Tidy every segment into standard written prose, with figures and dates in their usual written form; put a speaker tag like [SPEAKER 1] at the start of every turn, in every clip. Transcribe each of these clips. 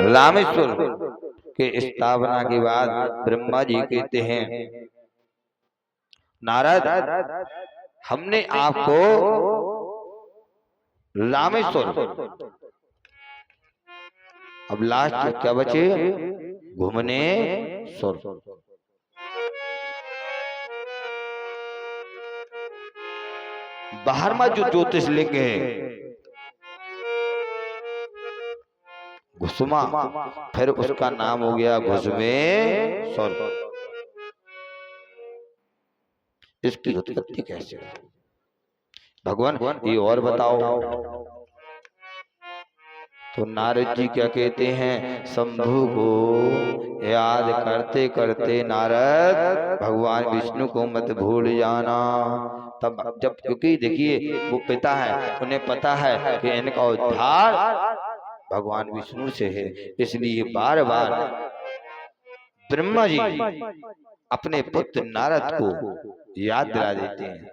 [SPEAKER 1] रामेश्वर के स्थापना के बाद ब्रह्मा जी कहते हैं, नारद हमने आपको रामेश्वर, अब लास्ट क्या बचे, घूमने सुर। बाहर में जो ज्योतिष लिंग है घुसमा, फिर उसका नाम हो गया घुसमेश्वर। इसकी उत्पत्ति कैसे भगवान ये और बताओ। तो नारद जी क्या कहते हैं, शंभु को याद करते करते नारद भगवान विष्णु को मत भूल जाना। तब जब, क्योंकि देखिए वो पिता है, उन्हें पता है कि इनका उद्धार भगवान विष्णु से है, इसलिए बार बार ब्रह्मा जी अपने पुत्र नारद को याद दिला देते हैं।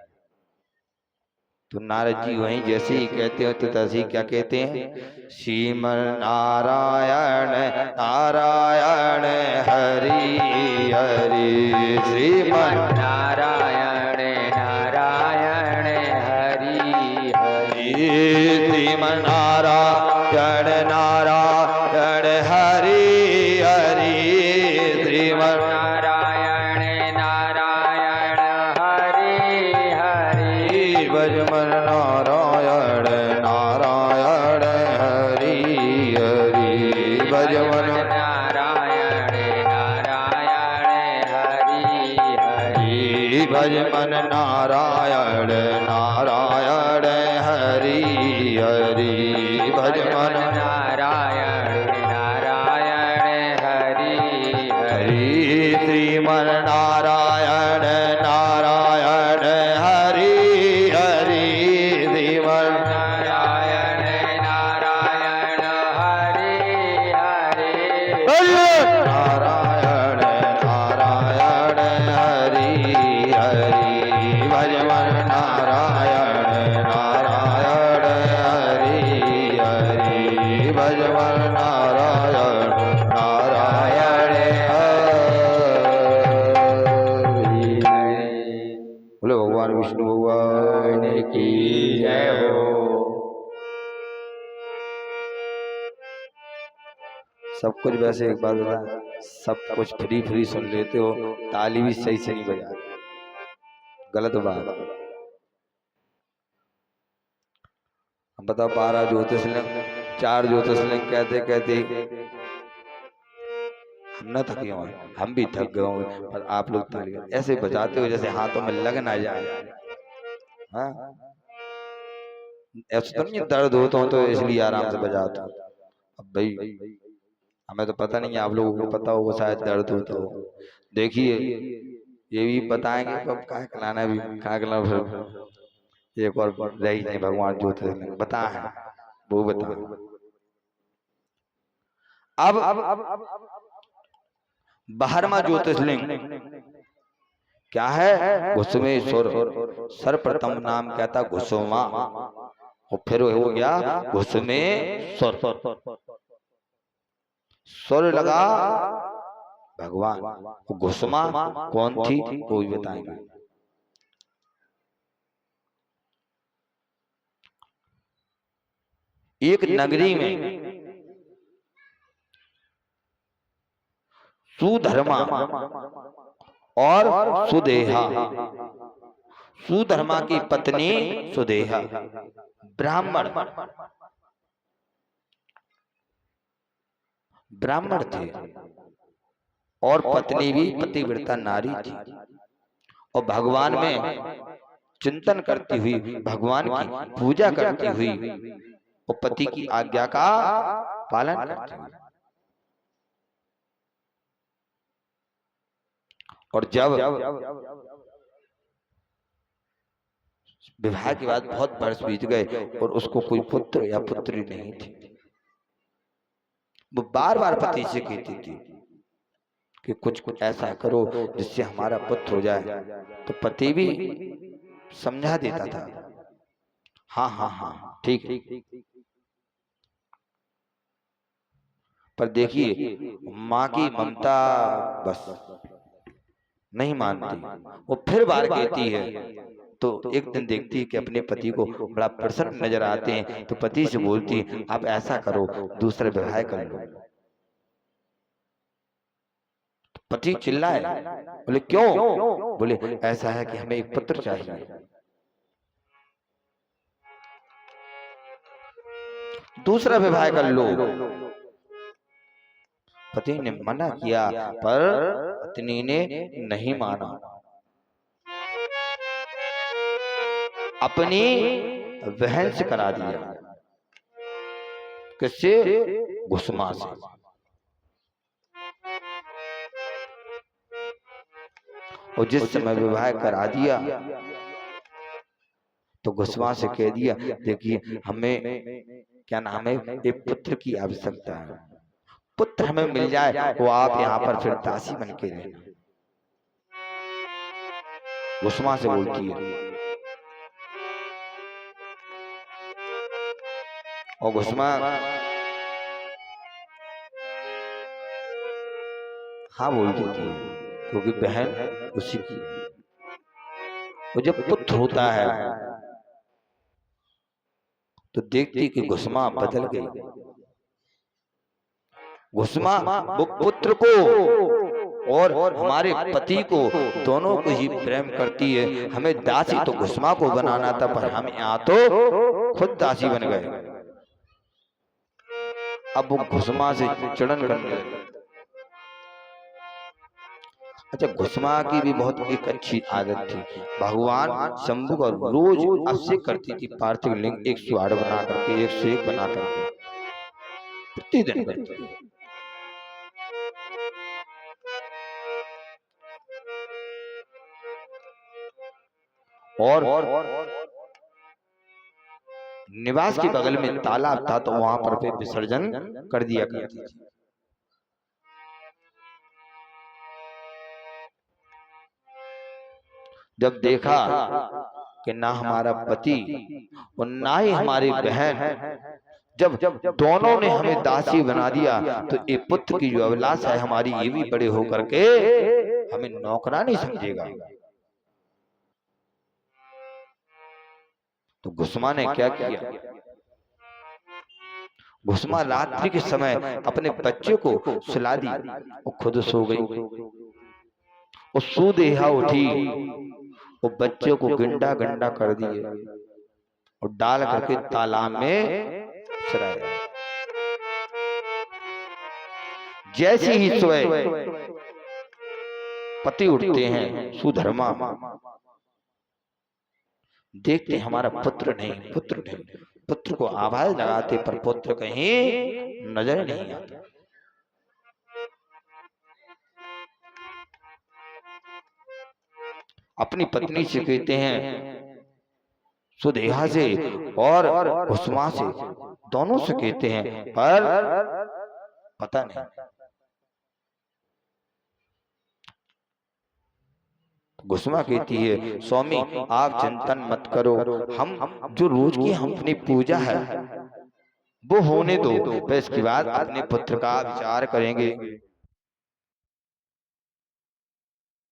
[SPEAKER 1] तो नारद जी वहीं जैसे ही कहते हो तो तैसे क्या कहते हैं, श्रीमन नारायण नारायण हरि हरि, श्रीमन नारायण नारायण हरि हरि, श्रीमन नारायण नारायण हरि हरि, श्रीमन नारायण नारायण हरि हरि, भजमन नारायण नारायण हरि हरि, भजमन नारायण नारायण हरि हरि, भजमन नारायण नारायण हरि हरि, भजमन नारायण नारायण हरि हरि, श्रीमन नारायण नारायण हरि हरि, श्रीमन नारायण नारायण हरि हरि, नारायण नारायण हरि हरि, भजमन नारायण नारायण हरि हरि, भजमन नारायण नारायण हरि हरि। बोले भगवान विष्णु भगवान की जय हो। सब कुछ वैसे एक बात बता, सब कुछ फ्री फ्री सुन लेते हो, ताली भी सही से नहीं बजाते, गलत बात। अब बताओ 12 ज्योतिषलिंग, 4 ज्योतिषलिंग कहते कहते हम न थके हों, हम भी थक गए होंगे, पर आप लोग ताली ऐसे बजाते हो जैसे हाथों में लग ना जाए। हाँ ऐसा तो नहीं दर्द होता हो तो इसलिए आराम से बजाता हूँ। अब भाई हमें तो पता नहीं है, आप लोगों को पता होगा शायद दर्द होता हो। देखिए ये भी बताएंगे कब कहाँ खिलाना, भी कहाँ खिलाना, फिर एक और रही नहीं भगवान ज्योतिष बता है वो बता। अब बाहरमा ज्योतिषलिंग क्या है, घुसमेश्वर। सर्वप्रथम नाम क्या था, घुसमा, और फिर हो गया घुसमेश्वर। स्वर लगा भगवान, घुसमा कौन थी वो भी बताएंगे। एक नगरी में सुधर्मा और सुदेहा, सुधर्मा की पत्नी सुदेहा ब्राह्मण थे, और पत्नी भी पतिव्रता नारी थी, और भगवान में चिंतन करती हुई, भगवान की पूजा करती हुई, और पति की आज्ञा का पालन करती हुई। और जब विवाह के बाद बहुत वर्ष बीत गए और उसको कोई पुत्र या पुत्री नहीं थी, वो बार बार पति से कहती थी कि कुछ कुछ ऐसा करो जिससे हमारा पुत्र हो जाए। तो पति भी समझा देता था, हाँ हाँ हाँ ठीक। पर देखिए माँ की ममता बस नहीं मानती, वो फिर बार कहती है। तो एक दिन देखती है कि अपने पति को बड़ा प्रसन्न नजर आते हैं, तो पति से बोलती है आप ऐसा करो दूसरा विवाह कर लो। पति चिल्लाए, बोले क्यों? बोले ऐसा है कि हमें एक पुत्र चाहिए। दूसरा विवाह कर लो। पति ने मना किया पर पत्नी ने नहीं माना। अपनी बहन से करा दिया। किससे? घुसमा से। और जिस समय विवाह करा दिया तो घुसमा से कह दिया देखिए हमें क्या नाम है, एक पुत्र की आवश्यकता है, पुत्र हमें मिल जाए वो आप यहाँ पर फिर दासी बन के रहे। घुसमा से बोलती है और घुसमा हाँ बोल देती है क्योंकि बहन उसी की। वो जब पुत्र होता है तो देखती कि घुसमा बदल गई। घुसमा वो पुत्र को और हमारे पति को दोनों को ही प्रेम करती है। हमें दासी तो घुसमा को बनाना था पर हम यहाँ तो खुद दासी बन गए। अब वो घुसमा से चिड़न करने लगे। अच्छा, घुसमा की भी बहुत एक अच्छी आदत थी। भगवान शंभु का रोज अभिषेक करती थी। पार्थिव लिंग 108 बना करके 101 बना करके प्रतिदिन करती थी। और निवास के बगल में तालाब था तो वहां पर वे विसर्जन कर दिया करती थी। जब देखा कि ना हमारा पति और ना ही हमारी बहन, जब दोनों ने हमें दासी बना दिया तो ये पुत्र की जो अभिलाषा है हमारी ये भी बड़े होकर के हमें नौकरानी समझेगा। तो घुसमा ने क्या किया? घुसमा रात्रि के समय अपने बच्चे को सुला दी और खुद सो गई। और सुदेहा उठी वो बच्चे को गंडा गंडा कर दिए और डाल करके तालाब में सराया। जैसे ही सोए पति उठते हैं सुधर्मा, देखते हमारा पुत्र नहीं, पुत्र नहीं। पुत्र को आवाज लगाते पर पुत्र कहीं नजर नहीं आता। अपनी पत्नी से कहते हैं, सुदेहा से और घुसमा से, दोनों से कहते हैं पर पता नहीं। घुसमा कहती है स्वामी आप चिंतन मत करो, हम जो रोज की हम अपनी पूजा है वो होने दो, फिर इसके बाद अपने पुत्र का विचार करेंगे।